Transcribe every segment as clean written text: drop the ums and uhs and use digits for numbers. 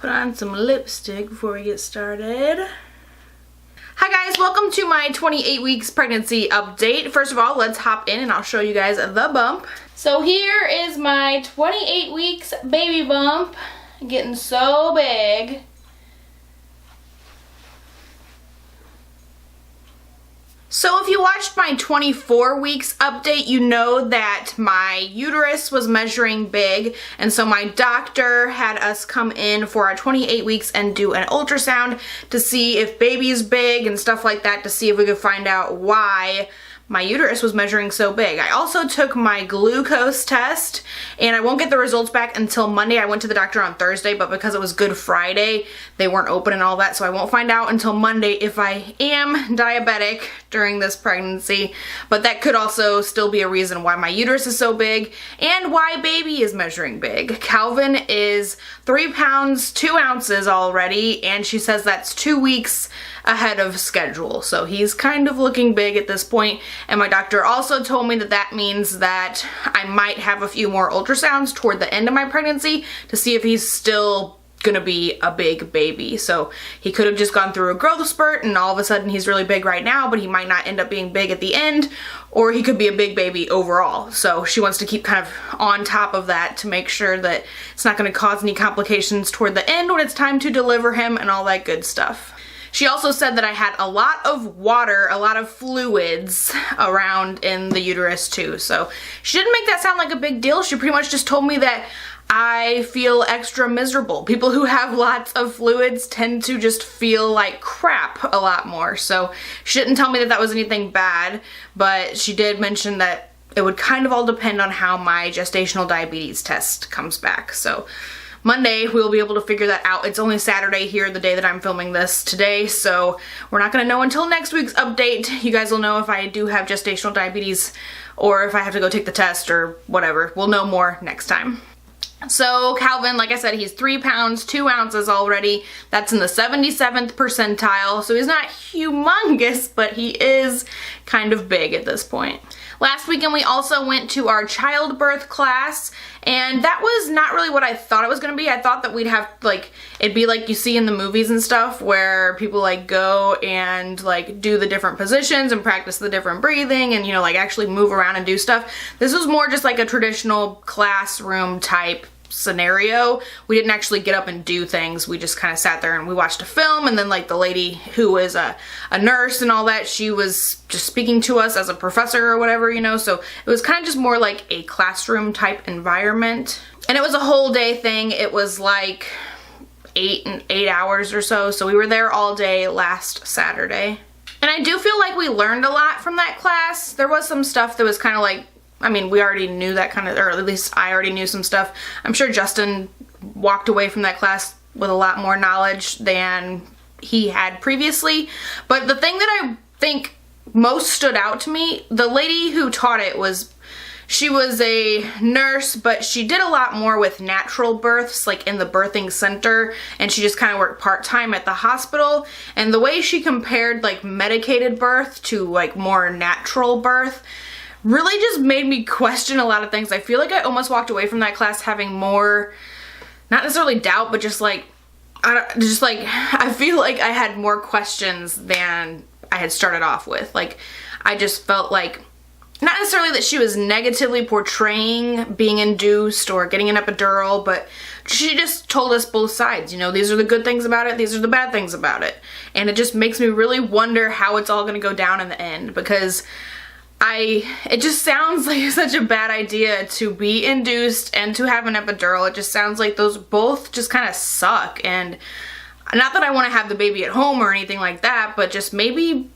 Put on some lipstick before we get started. Hi guys, welcome to my 28 weeks pregnancy update. First of all, let's hop in and I'll show you guys the bump. So here is my 28 weeks baby bump, getting so big. So if you watched my 24 weeks update, you know that my uterus was measuring big, and so my doctor had us come in for our 28 weeks and do an ultrasound to see if baby's big and stuff like that, to see if we could find out why my uterus was measuring so big. I also took my glucose test, and I won't get the results back until Monday. I went to the doctor on Thursday, but because it was Good Friday, they weren't open and all that, so I won't find out until Monday if I am diabetic during this pregnancy. But that could also still be a reason why my uterus is so big and why baby is measuring big. Calvin is 3 pounds 2 ounces already, and she says that's 2 weeks ahead of schedule. So he's kind of looking big at this point. And my doctor also told me that that means that I might have a few more ultrasounds toward the end of my pregnancy to see if he's still gonna be a big baby. So he could have just gone through a growth spurt and all of a sudden he's really big right now, but he might not end up being big at the end, or he could be a big baby overall. So she wants to keep kind of on top of that to make sure that it's not gonna cause any complications toward the end when it's time to deliver him and all that good stuff. She also said that I had a lot of water, a lot of fluids around in the uterus too. So she didn't make that sound like a big deal. She pretty much just told me that I feel extra miserable. People who have lots of fluids tend to just feel like crap a lot more. So she didn't tell me that that was anything bad, but she did mention that it would kind of all depend on how my gestational diabetes test comes back. So Monday, we'll be able to figure that out. It's only Saturday here, the day that I'm filming this today, so we're not gonna know until next week's update. You guys will know if I do have gestational diabetes or if I have to go take the test or whatever. We'll know more next time. So Calvin, like I said, he's 3 pounds 2 ounces already. That's in the 77th percentile, so he's not humongous, but he is kind of big at this point. Last weekend we also went to our childbirth class, and that was not really what I thought it was gonna be. I thought that we'd have, like, it'd be like you see in the movies and stuff where people like go and like do the different positions and practice the different breathing and, you know, like actually move around and do stuff. This was more just like a traditional classroom type scenario. We didn't actually get up and do things. We just kind of sat there and we watched a film, and then like the lady who was a nurse and all that, she was just speaking to us as a professor or whatever, you know, so it was kind of just more like a classroom type environment. And it was a whole day thing. It was like 8 hours or so, so we were there all day last Saturday. And I do feel like we learned a lot from that class. There was some stuff that was kind of like, I mean, we already knew that kind of, or at least I already knew some stuff. I'm sure Justin walked away from that class with a lot more knowledge than he had previously. But the thing that I think most stood out to me, the lady who taught it she was a nurse, but she did a lot more with natural births, like in the birthing center, and she just kind of worked part-time at the hospital. And the way she compared like medicated birth to like more natural birth really just made me question a lot of things. I feel like I almost walked away from that class having more, not necessarily doubt, but just like, I feel like I had more questions than I had started off with. Like, I just felt like, not necessarily that she was negatively portraying being induced or getting an epidural, but she just told us both sides. You know, these are the good things about it, these are the bad things about it. And it just makes me really wonder how it's all gonna go down in the end, because it just sounds like such a bad idea to be induced and to have an epidural. It just sounds like those both just kind of suck. And not that I want to have the baby at home or anything like that, but just maybe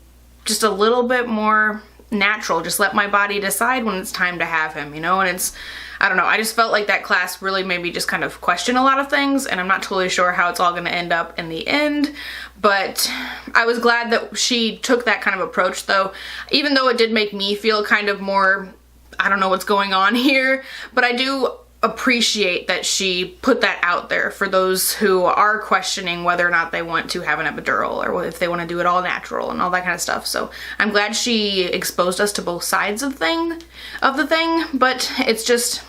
just a little bit more natural. Just let my body decide when it's time to have him, you know? And it's, I don't know, I just felt like that class really made me just kind of question a lot of things, and I'm not totally sure how it's all going to end up in the end. But I was glad that she took that kind of approach, though, even though it did make me feel kind of more, I don't know what's going on here, but I do appreciate that she put that out there for those who are questioning whether or not they want to have an epidural or if they want to do it all natural and all that kind of stuff. So I'm glad she exposed us to both sides of the thing, but it's just,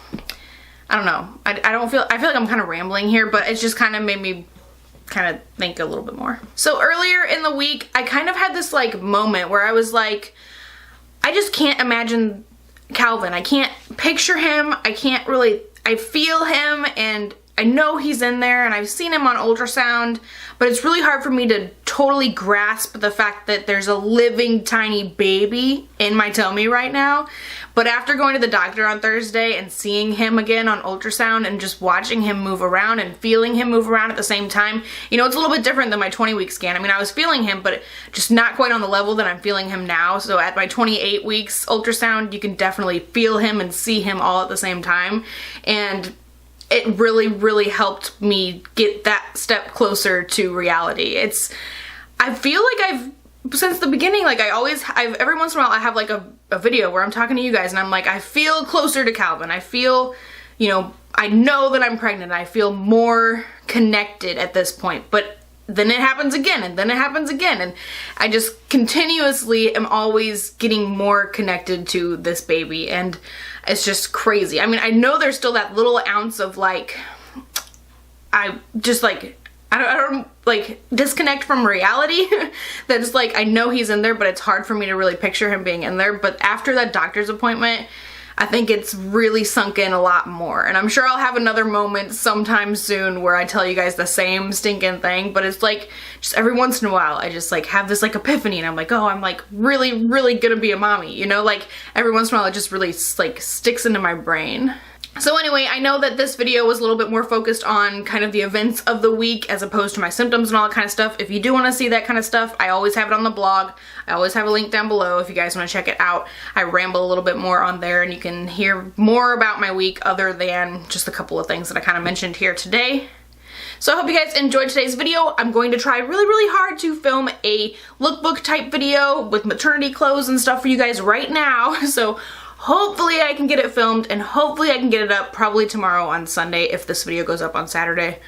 I don't know. I feel like I'm kind of rambling here, but it's just kind of made me kind of think a little bit more. So earlier in the week, I kind of had this like moment where I was like, I just can't imagine Calvin. I can't picture him. I feel him, and I know he's in there, and I've seen him on ultrasound, but it's really hard for me to totally grasp the fact that there's a living tiny baby in my tummy right now. But after going to the doctor on Thursday and seeing him again on ultrasound and just watching him move around and feeling him move around at the same time, you know, it's a little bit different than my 20-week scan. I mean, I was feeling him, but just not quite on the level that I'm feeling him now. So at my 28 weeks ultrasound, you can definitely feel him and see him all at the same time. And it really, really helped me get that step closer to reality. I feel like since the beginning, like every once in a while I have like a video where I'm talking to you guys and I'm like, I feel closer to Calvin. I feel, you know, I know that I'm pregnant. I feel more connected at this point, but then it happens again, and then it happens again, and I just continuously am always getting more connected to this baby, and it's just crazy. I mean, I know there's still that little ounce of like, I don't like disconnect from reality. That's like, I know he's in there, but it's hard for me to really picture him being in there. But after that doctor's appointment, I think it's really sunk in a lot more. And I'm sure I'll have another moment sometime soon where I tell you guys the same stinking thing, but it's like, just every once in a while, I just like have this like epiphany, and I'm like, oh, I'm like really, really gonna be a mommy, you know? Like every once in a while, it just really like sticks into my brain. So anyway, I know that this video was a little bit more focused on kind of the events of the week as opposed to my symptoms and all that kind of stuff. If you do want to see that kind of stuff, I always have it on the blog. I always have a link down below if you guys want to check it out. I ramble a little bit more on there, and you can hear more about my week other than just a couple of things that I kind of mentioned here today. So I hope you guys enjoyed today's video. I'm going to try really, really hard to film a lookbook type video with maternity clothes and stuff for you guys right now. So hopefully I can get it filmed, and hopefully I can get it up probably tomorrow on Sunday if this video goes up on Saturday,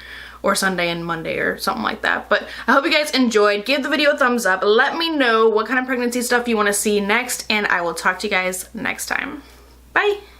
or Sunday and Monday or something like that. But I hope you guys enjoyed. Give the video a thumbs up. Let me know what kind of pregnancy stuff you want to see next, and I will talk to you guys next time. Bye!